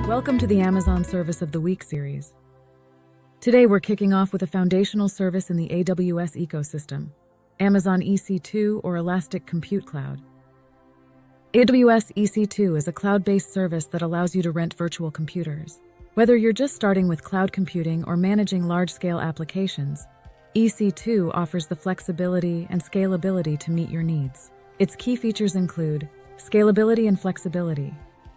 Welcome to the Amazon Service of the Week series. Today we're kicking off with a foundational service in the AWS ecosystem, Amazon EC2 or Elastic Compute Cloud. AWS EC2 is a cloud-based service that allows you to rent virtual computers. Whether you're just starting with cloud computing or managing large-scale applications, EC2 offers the flexibility and scalability to meet your needs. Its key features include scalability and flexibility.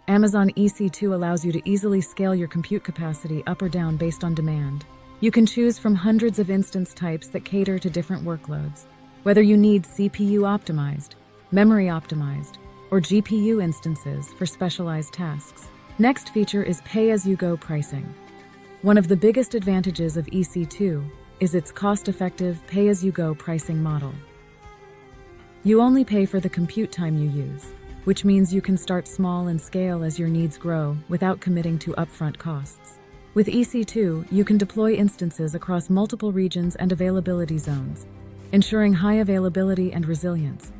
Amazon EC2 allows you to easily scale your compute capacity up or down based on demand. You can choose from hundreds of instance types that cater to different workloads. Whether you need CPU optimized, memory optimized, or GPU instances for specialized tasks. Next feature is pay-as-you-go pricing. One of the biggest advantages of EC2 is its cost-effective pay-as-you-go pricing model. You only pay for the compute time you use, which means you can start small and scale as your needs grow without committing to upfront costs. With EC2, you can deploy instances across multiple regions and availability zones, ensuring high availability and resilience.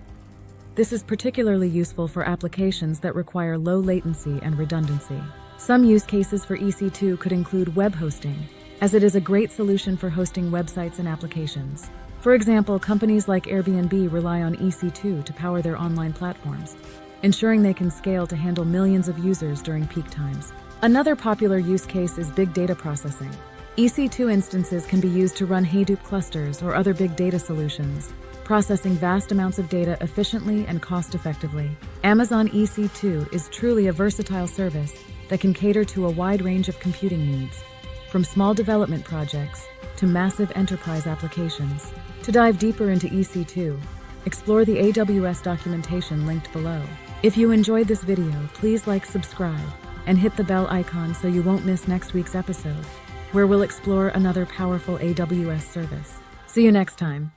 This is particularly useful for applications that require low latency and redundancy. Some use cases for EC2 could include web hosting, as it is a great solution for hosting websites and applications. For example, companies like Airbnb rely on EC2 to power their online platforms, ensuring they can scale to handle millions of users during peak times. Another popular use case is big data processing. EC2 instances can be used to run Hadoop clusters or other big data solutions, processing vast amounts of data efficiently and cost-effectively. Amazon EC2 is truly a versatile service that can cater to a wide range of computing needs, from small development projects to massive enterprise applications. To dive deeper into EC2, explore the AWS documentation linked below. If you enjoyed this video, please like, subscribe, and hit the bell icon so you won't miss next week's episode, where we'll explore another powerful AWS service. See you next time.